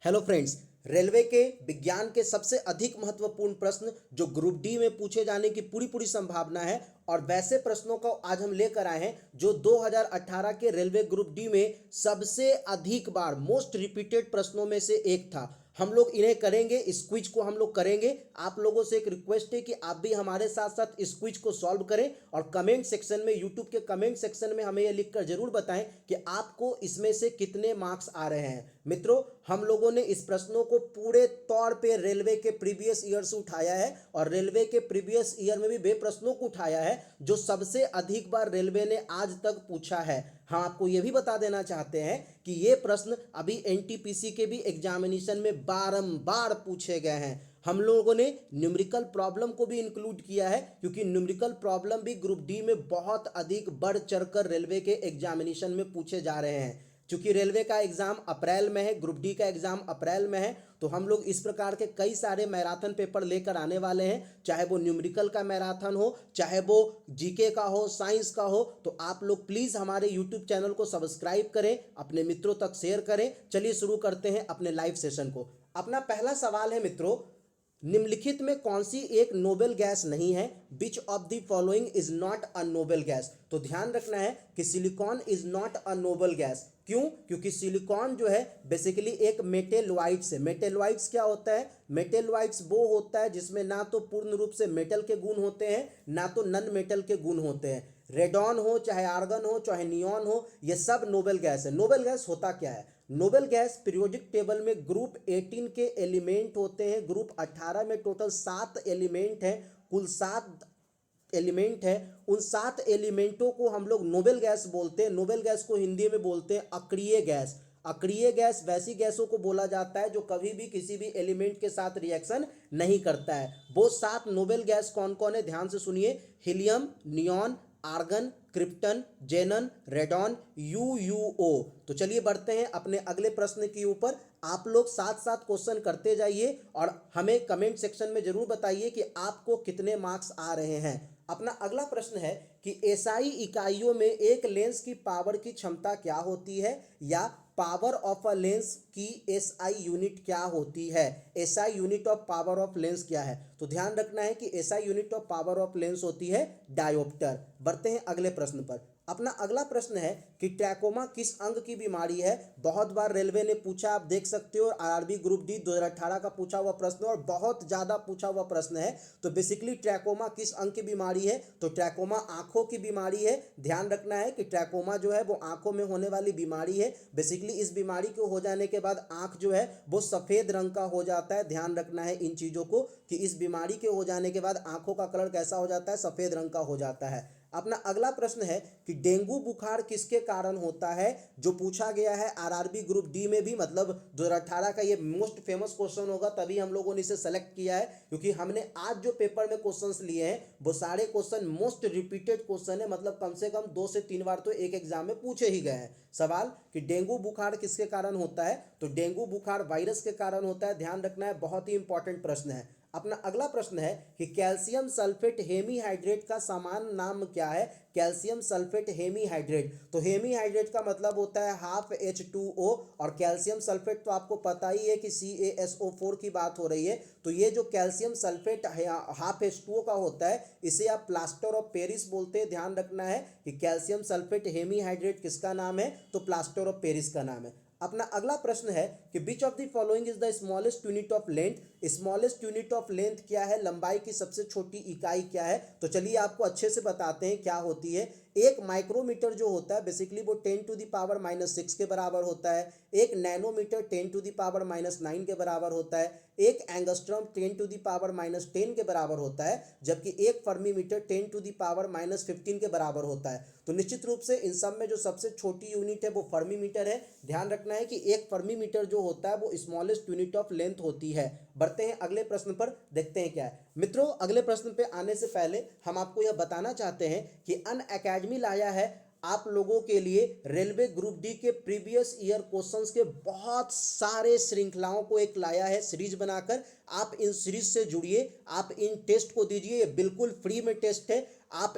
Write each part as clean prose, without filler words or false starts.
Hello friends, railway के विज्ञान के सबसे अधिक महत्वपूर्ण प्रश्न जो ग्रुप डी में पूछे जाने की पूरी पूरी संभावना है और वैसे प्रश्नों को आज हम लेकर आए हैं जो 2018 के रेलवे ग्रुप डी में सबसे अधिक बार मोस्ट रिपीटेड प्रश्नों में से एक था। हम लोग इन्हें करेंगे, इस क्विज को हम लोग करेंगे। आप लोगों से एक रिक्वेस्ट है कि आप भी हमारे साथ साथ इस क्विज को सॉल्व करें और कमेंट सेक्शन में, यूट्यूब के कमेंट सेक्शन में हमें यह लिखकर जरूर बताएं कि आपको इसमें से कितने मार्क्स आ रहे हैं। मित्रों, हम लोगों ने इस प्रश्नों को पूरे तौर पे रेलवे के प्रीवियस ईयर से उठाया है और रेलवे के प्रीवियस ईयर में भी वे प्रश्नों को उठाया है जो सबसे अधिक बार रेलवे ने आज तक पूछा है। हम आपको यह भी बता देना चाहते हैं कि ये प्रश्न अभी एनटीपीसी के भी एग्जामिनेशन में बारंबार पूछे गए हैं। हम लोगों ने न्यूमेरिकल प्रॉब्लम को भी इंक्लूड किया है क्योंकि न्यूमेरिकल प्रॉब्लम भी ग्रुप डी में बहुत अधिक बढ़ चढ़कर रेलवे के एग्जामिनेशन में पूछे जा रहे हैं। चूंकि रेलवे का एग्जाम अप्रैल में है, ग्रुप डी का एग्जाम अप्रैल में है, तो हम लोग इस प्रकार के कई सारे मैराथन पेपर लेकर आने वाले हैं। चाहे वो न्यूमेरिकल का मैराथन हो, चाहे वो जीके का हो, साइंस का हो, तो आप लोग प्लीज हमारे यूट्यूब चैनल को सब्सक्राइब करें, अपने मित्रों तक शेयर करें। चलिए शुरू करते हैं अपने लाइव सेशन को। अपना पहला सवाल है मित्रों, निम्नलिखित में कौन सी एक नोबेल गैस नहीं है? Which of the following is not a noble gas? तो ध्यान रखना है कि silicon is not a noble gas. क्यों? क्योंकि सिलिकॉन जो है बेसिकली एक मेटेलॉइड्स है। मेटेलॉइड्स क्या होता है? मेटेलॉइड्स वो होता है जिसमें ना तो पूर्ण रूप से मेटल के गुण होते हैं, ना तो नन मेटल के गुण होते हैं। रेडॉन हो, चाहे आर्गन हो, चाहे नियॉन हो, ये सब नोबेल गैस है। नोबेल गैस होता क्या है? नोबेल गैस पीरियोडिक टेबल में ग्रुप 18 के एलिमेंट होते हैं। ग्रुप 18 में टोटल 7 एलिमेंट हैं, कुल 7 एलिमेंट है। उन 7 एलिमेंटों को हम लोग नोबेल गैस बोलते हैं। नोबेल गैस को हिंदी में बोलते हैं अक्रिय गैस। अक्रिय गैस वैसी गैसों को बोला जाता है जो कभी भी किसी भी एलिमेंट के साथ रिएक्शन नहीं करता है। वो 7 नोबेल गैस कौन कौन है? ध्यान से सुनिए। Helium, neon, argon, krypton, जेनन, radon, यूयूओ। तो चलिए बढ़ते हैं अपने अगले प्रश्न के ऊपर। आप लोग साथ साथ क्वेश्चन करते जाइए और हमें कमेंट सेक्शन में जरूर बताइए कि आपको कितने मार्क्स आ रहे हैं। अपना अगला प्रश्न है कि एसआई इकाइयों में एक लेंस की पावर की क्षमता क्या होती है, या पावर ऑफ अ लेंस की एसआई यूनिट क्या होती है? SI unit of power of lens क्या है? तो ध्यान रखना है कि SI unit of power of lens होती है डायोप्टर। बढ़ते हैं अगले प्रश्न पर। अपना अगला प्रश्न है कि ट्रैकोमा किस अंग की बीमारी है? बहुत बार रेलवे ने पूछा, आप देख सकते हो। आरआरबी ग्रुप डी 2018 का पूछा हुआ प्रश्न और बहुत ज्यादा पूछा हुआ प्रश्न है। तो बेसिकली ट्रैकोमा किस अंग की बीमारी है? तो ट्रैकोमा आंखों की बीमारी है। ध्यान रखना है कि ट्रैकोमा जो है वो आंखों में होने वाली बीमारी है। बेसिकली इस बीमारी को हो जाने के बाद आंख जो है वो सफेद रंग का हो जाता है। ध्यान रखना है इन चीजों को कि इस बीमारी के हो जाने के बाद आंखों का कलर कैसा हो जाता है? सफेद रंग का हो जाता है। अपना अगला प्रश्न है कि डेंगू बुखार किसके कारण होता है? जो पूछा गया है आरआरबी ग्रुप डी में भी, मतलब 2018 का ये मोस्ट फेमस क्वेश्चन होगा, तभी हम लोगों ने इसे सेलेक्ट किया है क्योंकि हमने आज जो पेपर में क्वेश्चंस लिए हैं वो सारे क्वेश्चन मोस्ट रिपीटेड क्वेश्चन है। मतलब कम से कम 2 से 3 बार तो एक एग्जाम में पूछे ही गए हैं सवाल कि डेंगू बुखार किसके कारण होता है। तो डेंगू बुखार वायरस के कारण होता है। ध्यान रखना है, बहुत ही इंपॉर्टेंट प्रश्न है। अपना अगला प्रश्न है कि कैल्शियम सल्फेट हेमीहाइड्रेट का सामान्य नाम क्या है? Calcium sulphate hemihydrate. तो हेमीहाइड्रेट का मतलब होता है हाफ H2O और कैल्शियम सल्फेट तो आपको पता ही है कि CaSO4 की बात हो रही है। तो ये जो कैल्शियम सल्फेट हाफ H2O का होता है इसे आप प्लास्टर ऑफ पेरिस बोलते हैं। ध्यान रखना है कि कैल्शियम सल्फेट हेमीहाइड्रेट किसका नाम है? तो प्लास्टर ऑफ पेरिस का नाम है। अपना अगला प्रश्न है कि which of the following is the smallest unit of length? Smallest unit of length क्या है? लंबाई की सबसे छोटी इकाई क्या है? तो चलिए आपको अच्छे से बताते हैं क्या होती है। एक माइक्रोमीटर जो होता है बेसिकली वो 10⁻⁻⁶ के बराबर होता है। एक नैनोमीटर 10⁻⁻⁹ के बराबर होता है। एक एंगस्ट्रम 10⁻⁻10 के बराबर होता है, जबकि एक फर्मीमीटर 10⁻⁻15 के बराबर होता है। तो निश्चित रूप से इन सब में जो सबसे छोटी यूनिट है वो फर्मीमीटर है। ध्यान रखना है कि एक फर्मीमीटर जो होता है वो स्मॉलेस्ट यूनिट ऑफ लेंथ होती है। बढ़ते हैं अगले प्रश्न पर, देखते हैं क्या है। मित्रों, अगले प्रश्न पे आने से पहले हम आपको यह बताना चाहते हैं कि अनअकैडमी लाया है आप लोगों के लिए रेलवे ग्रुप डी के प्रीवियस ईयर क्वेश्चंस के बहुत सारे श्रृंखलाओं को एक लाया है सीरीज बनाकर। आप इन सीरीज से जुड़िए, आप इन टेस्ट को दीजिए, ये बिल्कुल फ्री में टेस्ट है। आप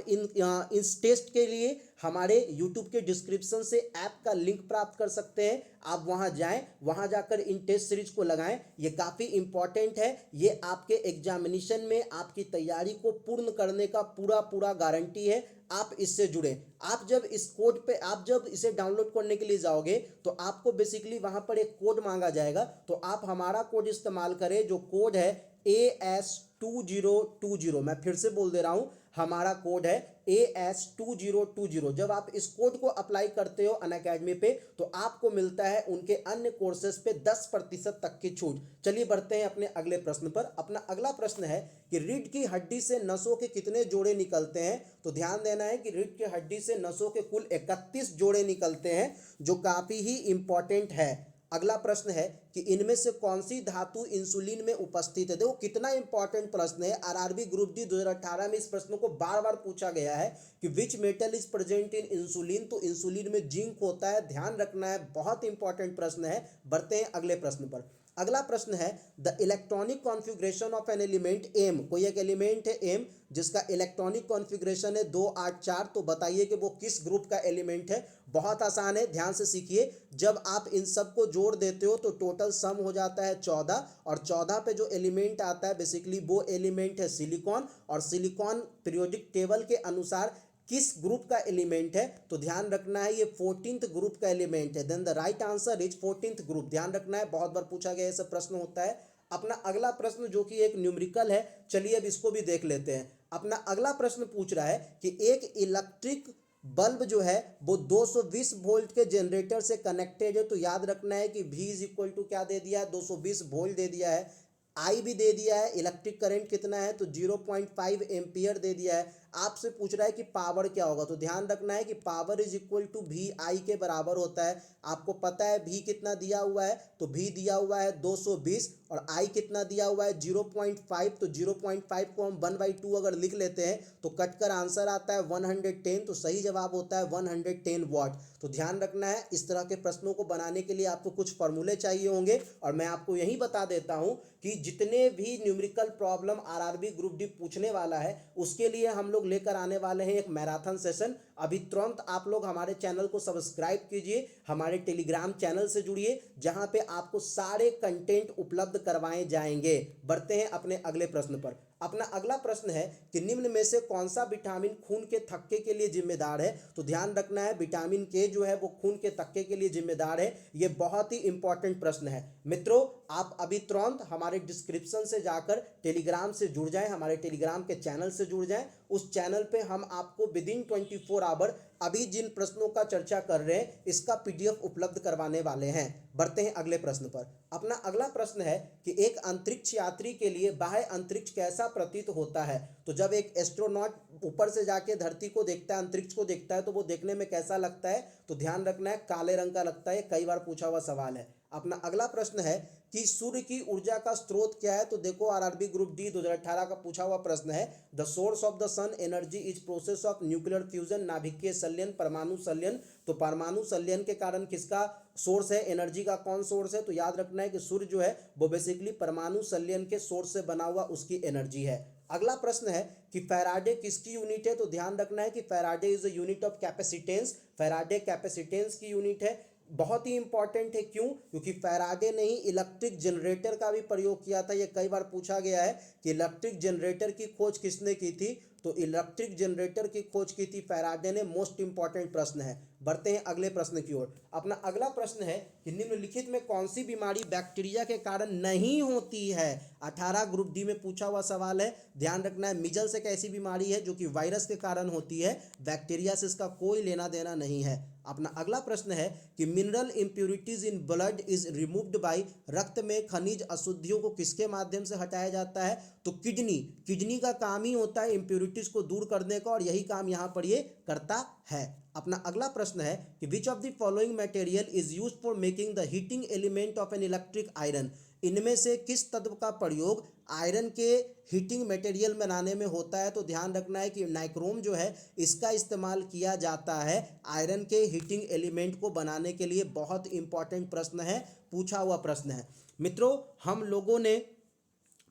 इस टेस्ट के लिए हमारे YouTube के डिस्क्रिप्शन से ऐप का लिंक प्राप्त कर सकते हैं। आप वहां जाएं, वहां जाकर इन टेस्ट सीरीज को लगाएं। ये काफ़ी इंपॉर्टेंट है। ये आपके एग्जामिनेशन में आपकी तैयारी को पूर्ण करने का पूरा गारंटी है। आप इससे जुड़े। आप जब इस कोड पे आप जब इसे डाउनलोड करने के लिए जाओगे तो आपको बेसिकली वहां पर एक कोड मांगा जाएगा, तो आप हमारा कोड इस्तेमाल करें जो कोड है AS2020। मैं फिर से बोल दे रहा हूं, हमारा कोड है AS2020। जब आप इस कोड को अप्लाई करते हो अनअकैडमी पे तो आपको मिलता है उनके अन्य कोर्सेज पे 10% तक की छूट। चलिए बढ़ते हैं अपने अगले प्रश्न पर। अपना अगला प्रश्न है कि रीढ़ की हड्डी से नसों के कितने जोड़े निकलते हैं। तो ध्यान देना है कि रीढ़ की हड्डी से नसों के कुल 31 जोड़े निकलते हैं, जो काफी ही इंपॉर्टेंट है। अगला प्रश्न है कि इनमें से कौन सी धातु इंसुलिन में उपस्थित है। देखो कितना इंपॉर्टेंट प्रश्न है। आरआरबी ग्रुप डी 2018 में इस प्रश्न को बार बार पूछा गया है कि which metal is present in insulin. तो इंसुलिन में जिंक होता है, ध्यान रखना है, बहुत इंपॉर्टेंट प्रश्न है। बढ़ते हैं अगले प्रश्न पर। अगला प्रश्न है the electronic configuration of an element M. कोई एक एलिमेंट है एम जिसका इलेक्ट्रॉनिक कॉन्फ़िगरेशन है 284। तो बताइए कि वो किस ग्रुप का एलिमेंट है। बहुत आसान है, ध्यान से सीखिए। जब आप इन सब को जोड़ देते हो तो टोटल सम हो जाता है 14, और 14 पे जो एलिमेंट आता है बेसिकली वो एलिमेंट है सिलिकॉन। और सिलिकॉन पीरियोडिक टेबल के अनुसार किस ग्रुप का एलिमेंट है। तो ध्यान रखना है ये 14th ग्रुप का एलिमेंट है। Then the right answer is 14th group. ध्यान रखना है, बहुत बार पूछा गया ऐसा प्रश्न होता है। अपना अगला प्रश्न जो कि एक न्यूमेरिकल है, चलिए अब इसको भी देख लेते हैं। अपना अगला प्रश्न पूछ रहा है कि एक इलेक्ट्रिक बल्ब जो है वो 220 वोल्ट के जनरेटर से कनेक्टेड है। तो याद रखना है कि V इज इक्वल टू क्या दे दिया है, 220 वोल्ट दे दिया है। आई भी दे दिया है, इलेक्ट्रिक करंट कितना है तो 0.5 एम्पियर दे दिया है। आपसे पूछ रहा है कि पावर क्या होगा। तो ध्यान रखना है कि power is equal to V I के बराबर होता है। आपको पता है V कितना दिया हुआ है, तो V दिया हुआ है 220 और I कितना दिया हुआ है 0.5। तो 0.5 को हम 1/2 अगर लिख लेते हैं तो कट कर आंसर आता है 110। तो सही जवाब होता है 110 वाट। तो ध्यान रखना है, इस तरह के प्रश्नों को बनाने के लिए आपको कुछ फॉर्मूले चाहिए होंगे, और मैं आपको यही बता देता हूं कि जितने भी numerical problem RRB group D पूछने वाला है उसके लिए हम लोग लेकर आने वाले हैं एक मैराथन सेशन। अभी तुरंत आप लोग हमारे चैनल को सब्सक्राइब कीजिए, हमारे टेलीग्राम चैनल से जुड़िए जहां पे आपको सारे कंटेंट उपलब्ध करवाए जाएंगे। बढ़ते हैं अपने अगले प्रश्न पर। अपना अगला प्रश्न है कि निम्न में से कौन सा विटामिन खून के थक्के के लिए जिम्मेदार है। तो ध्यान रखना है विटामिन के जो है वो खून के थक्के के लिए जिम्मेदार है। ये बहुत ही इंपॉर्टेंट प्रश्न है। मित्रों आप अभी तुरंत हमारे डिस्क्रिप्शन से जाकर टेलीग्राम से जुड़ जाएं, हमारे टेलीग्राम के चैनल से जुड़ जाएं। उस चैनल पे हम आपको विदिन 24 आवर अभी जिन प्रश्नों का चर्चा कर रहे हैं इसका PDF उपलब्ध करवाने वाले हैं। बढ़ते हैं अगले प्रश्न पर। अपना अगला प्रश्न है कि एक अंतरिक्ष यात्री के लिए बाह्य अंतरिक्ष कैसा प्रतीत होता है। तो जब एक एस्ट्रोनॉट ऊपर से जाके धरती को देखता है, अंतरिक्ष को देखता है, तो वो देखने में कैसा लगता है। तो ध्यान रखना है काले रंग का लगता है। कई बार पूछा हुआ सवाल है। अपना अगला प्रश्न है कि सूर्य की ऊर्जा का स्रोत क्या है। तो देखो आरआरबी ग्रुप डी 2018 का पूछा हुआ प्रश्न है। The source of the sun energy is process of nuclear fusion, नाभिकीय संलयन, परमाणु संलयन। तो परमाणु संलयन के कारण किसका सोर्स है, एनर्जी का कौन सोर्स है। तो याद रखना है कि सूर्य जो है वो बेसिकली परमाणु संलयन के सोर्स से बना हुआ उसकी एनर्जी है। अगला प्रश्न है कि फैराडे किसकी यूनिट है। तो ध्यान रखना है कि Faraday is a unit of capacitance. Faraday capacitance की यूनिट है। बहुत ही इंपॉर्टेंट है, क्यों, क्योंकि फैराडे ने ही इलेक्ट्रिक जनरेटर का भी प्रयोग किया था। ये कई बार पूछा गया है कि इलेक्ट्रिक जनरेटर की खोज किसने की थी। तो इलेक्ट्रिक जनरेटर की खोज की थी फैराडे ने। मोस्ट इंपॉर्टेंट प्रश्न है। बढ़ते हैं अगले प्रश्न की ओर। अपना अगला प्रश्न है कि निम्नलिखित में कौन सी बीमारी बैक्टीरिया के कारण नहीं होती है। 18 ग्रुप डी में पूछा हुआ सवाल है। ध्यान रखना है मिजल्स एक ऐसी बीमारी है जो कि वायरस के कारण होती है, बैक्टीरिया से इसका कोई लेना देना नहीं है। अपना अगला प्रश्न है कि mineral impurities in blood is removed by, रक्त में खनिज अशुद्धियों को किसके माध्यम से हटाया जाता है। तो किडनी का काम ही होता है इंप्योरिटीज को दूर करने का, और यही काम यहाँ पर ये करता है। अपना अगला प्रश्न है कि which of the following material is used for making the heating element of an electric iron. इनमें से किस तत्व का प्रयोग आयरन के हीटिंग मटेरियल बनाने में होता है। तो ध्यान रखना है कि नाइक्रोम जो है इसका इस्तेमाल किया जाता है आयरन के हीटिंग एलिमेंट को बनाने के लिए। बहुत इंपॉर्टेंट प्रश्न है, पूछा हुआ प्रश्न है। मित्रों हम लोगों ने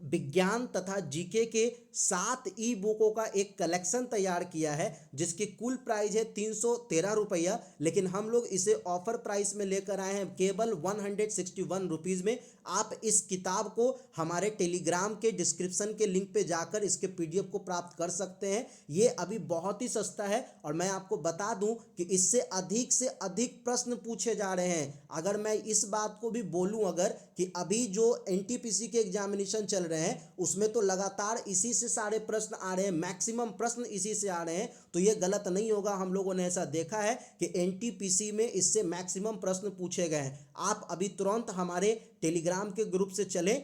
विज्ञान तथा जीके के 7 ई बुकों का एक कलेक्शन तैयार किया है जिसकी कुल प्राइस है 313 रुपया, लेकिन हम लोग इसे ऑफर प्राइस में लेकर आए हैं केवल 161 रुपीज़ में। आप इस किताब को हमारे टेलीग्राम के डिस्क्रिप्शन के लिंक पे जाकर इसके पीडीएफ को प्राप्त कर सकते हैं। ये अभी बहुत ही सस्ता है और मैं आपको बता दूं कि इससे से अधिक प्रश्न पूछे जा रहे हैं। अगर मैं इस बात को भी बोलूं अगर कि अभी जो एनटीपीसी के एग्जामिनेशन चल रहे हैं उसमें तो लगातार इसी से सारे प्रश्न आ रहे हैं, मैक्सिमम प्रश्न इसी से आ रहे हैं, तो ये गलत नहीं होगा। हम लोगों ने ऐसा देखा है कि एनटीपीसी में इससे मैक्सिमम प्रश्न पूछे गए हैं। आप अभी तुरंत हमारे टेलीग्राम के ग्रुप से चलें,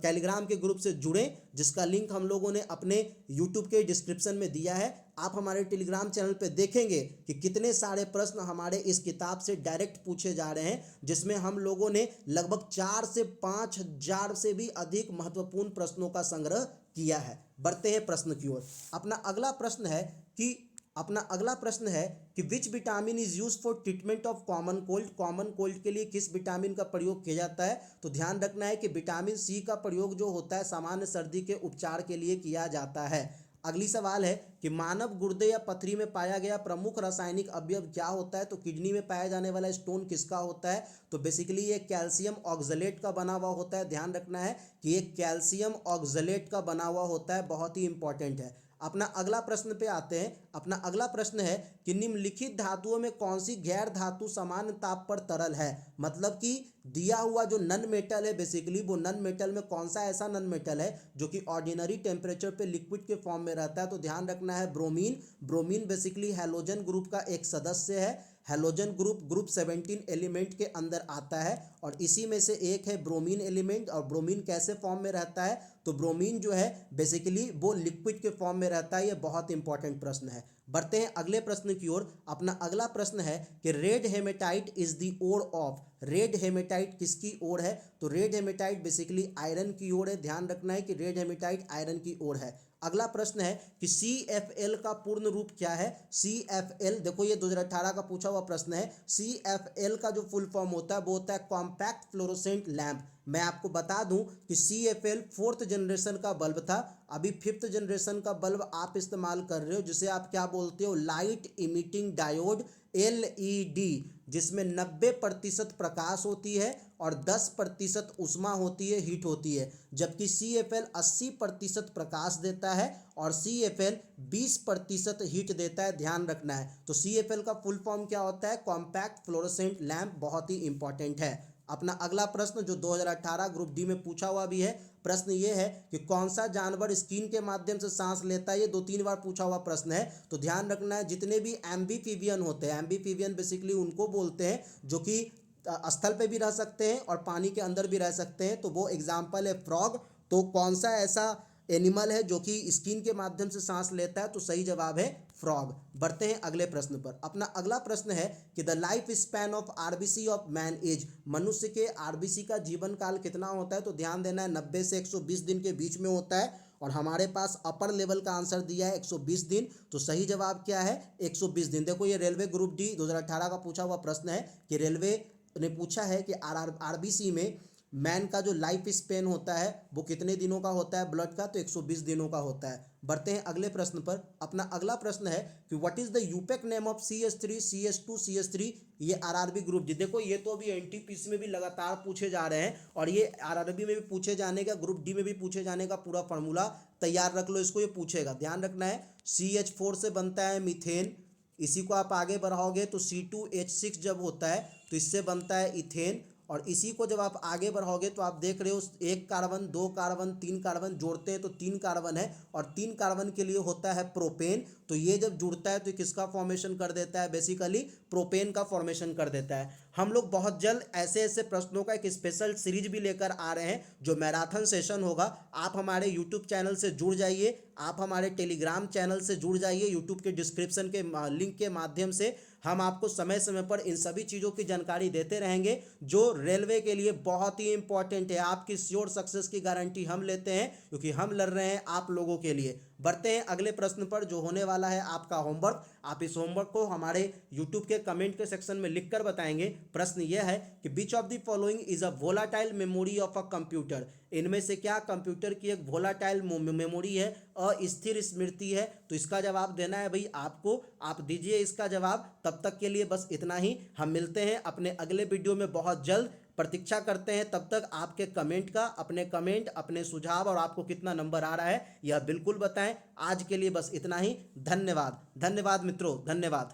टेलीग्राम के ग्रुप से जुड़ें, जिसका लिंक हम लोगों ने अपने यूट्यूब के डिस्क्रिप्शन में दिया है। आप हमारे टेलीग्राम चैनल पे देखेंगे कि कितने सारे प्रश्न हमारे इस किताब से डायरेक्ट पूछे जा रहे हैं, जिसमें हम लोगों ने लगभग 4 से 5 हजार से भी अधिक महत्वपूर्ण प्रश्नों का संग्रह किया है। बढ़ते हैं प्रश्न की ओर। अपना अगला प्रश्न है कि which vitamin is use for treatment of common cold. Common cold के लिए किस विटामिन का प्रयोग किया जाता है? तो ध्यान रखना है कि विटामिन सी का प्रयोग जो होता है सामान्य सर्दी के उपचार के लिए किया जाता है। अगली सवाल है कि मानव गुर्दे या पथरी में पाया गया प्रमुख रासायनिक अवयव क्या होता है? तो किडनी में पाया जाने वाला स्टोन किसका होता है? तो बेसिकली ये कैल्शियम ऑक्सलेट का बना हुआ होता है। ध्यान रखना है कि ये कैल्शियम ऑक्सलेट का बना हुआ होता है, बहुत ही इंपॉर्टेंट है। अपना अगला प्रश्न पे आते हैं। अपना अगला प्रश्न है कि निम्नलिखित धातुओं में कौन सी गैर धातु सामान्य ताप पर तरल है? मतलब कि दिया हुआ जो नन मेटल है बेसिकली वो नन मेटल में कौन सा ऐसा नन मेटल है जो कि ऑर्डिनरी टेम्परेचर पे लिक्विड के फॉर्म में रहता है? तो ध्यान रखना है bromine. Bromine basically halogen group का एक सदस्य है। हैलोजन ग्रुप 17 एलिमेंट के अंदर आता है और इसी में से एक है ब्रोमीन एलिमेंट। और ब्रोमीन कैसे फॉर्म में रहता है? तो ब्रोमीन जो है बेसिकली वो लिक्विड के फॉर्म में रहता है। ये बहुत इंपॉर्टेंट प्रश्न है। बढ़ते हैं अगले प्रश्न की ओर। अपना अगला प्रश्न है कि red hematite is the ore of. Red hematite किसकी ओर है? तो रेड हेमेटाइट बेसिकली आयरन की ओर है। ध्यान रखना है कि रेड हेमेटाइट आयरन की ओर है। अगला प्रश्न है कि CFL का पूर्ण रूप क्या है? CFL देखो ये 2018 का पूछा हुआ प्रश्न है। CFL का जो फुल फॉर्म होता है वो होता है कॉम्पैक्ट फ्लोरोसेंट लैंप। मैं आपको बता दूं कि CFL 4th जनरेशन का बल्ब था। अभी 5th जनरेशन का बल्ब आप इस्तेमाल कर रहे हो जिसे आप क्या बोलते हो? लाइट इमिटिंग डायोड LED, जिसमें 90% प्रकाश होती है और 10% ऊष्मा होती है, हीट होती है। जबकि CFL 80% प्रकाश देता है और CFL 20% हीट देता है। ध्यान रखना है। तो CFL का फुल फॉर्म क्या होता है? Compact fluorescent lamp. बहुत ही इंपॉर्टेंट है। अपना अगला प्रश्न जो 2018 ग्रुप डी में पूछा हुआ भी है, प्रश्न ये है कि कौन सा जानवर स्किन के माध्यम से सांस लेता है? ये 2-3 बार पूछा हुआ प्रश्न है। तो ध्यान रखना है जितने भी एम्बीफीबियन होते हैं, एम्बीफीबियन बेसिकली उनको बोलते हैं जो कि स्थल पे भी रह सकते हैं और पानी के अंदर भी रह सकते हैं। तो वो एग्जाम्पल है फ्रॉग। तो कौन सा ऐसा एनिमल है जो कि स्किन के माध्यम से सांस लेता है? तो सही जवाब है फ्रॉग। बढ़ते हैं अगले प्रश्न पर। अपना अगला प्रश्न है कि the life span of RBC of man age. मनुष्य के RBC का जीवन काल कितना होता है? तो ध्यान देना है 90 से 120 दिन के बीच में होता है और हमारे पास अपर लेवल का आंसर दिया है 120 दिन। तो सही जवाब क्या है? 120 दिन। देखो ये रेलवे ग्रुप डी 2018 का पूछा हुआ प्रश्न है कि रेलवे ने पूछा है कि RBC में मैन का जो लाइफ स्पेन होता है वो कितने दिनों का होता है ब्लड का? तो 120 दिनों का होता है। बढ़ते हैं अगले प्रश्न पर। अपना अगला प्रश्न है कि what is the IUPAC name of CH3 CH2 CH3। ये RRB ग्रुप जी। देखो ये तो अभी NTPC में भी लगातार पूछे जा रहे हैं और ये RRB में भी पूछे जाने का, ग्रुप डी में भी पूछे जाने का पूरा फॉर्मूला तैयार रख लो, इसको ये पूछेगा। ध्यान रखना है CH4 से बनता है मीथेन। इसी को आप आगे बढ़ाओगे तो C2H6 जब होता है तो इससे बनता है इथेन। और इसी को जब आप आगे बढ़ाओगे तो आप देख रहे हो 1 कार्बन 2 कार्बन 3 कार्बन जोड़ते हैं तो 3 कार्बन है और 3 कार्बन के लिए होता है प्रोपेन। तो ये जब जुड़ता है तो किसका फॉर्मेशन कर देता है? बेसिकली प्रोपेन का फॉर्मेशन कर देता है। हम लोग बहुत जल्द ऐसे ऐसे प्रश्नों का एक स्पेशल सीरीज भी लेकर आ रहे हैं जो मैराथन सेशन होगा। आप हमारे यूट्यूब चैनल से जुड़ जाइए, आप हमारे टेलीग्राम चैनल से जुड़ जाइए। यूट्यूब के डिस्क्रिप्शन के लिंक के माध्यम से हम आपको समय समय पर इन सभी चीज़ों की जानकारी देते रहेंगे जो रेलवे के लिए बहुत ही इंपॉर्टेंट है। आपकी श्योर सक्सेस की गारंटी हम लेते हैं क्योंकि हम लड़ रहे हैं आप लोगों के लिए। बढ़ते हैं अगले प्रश्न पर, जो होने वाला है आपका होमवर्क। आप इस होमवर्क को हमारे यूट्यूब के कमेंट के सेक्शन में लिखकर बताएंगे। प्रश्न यह है कि which of the following is a volatile memory of a computer. इनमें से क्या कंप्यूटर की एक वोलाटाइल मेमोरी है, अस्थिर स्मृति है। तो इसका जवाब देना है भाई आपको, आप दीजिए इसका जवाब। तब तक के लिए बस इतना ही, हम मिलते हैं अपने अगले वीडियो में बहुत जल्द। प्रतीक्षा करते हैं तब तक आपके कमेंट का, अपने कमेंट, अपने सुझाव और आपको कितना नंबर आ रहा है यह बिल्कुल बताएं। आज के लिए बस इतना ही। धन्यवाद, धन्यवाद मित्रों, धन्यवाद।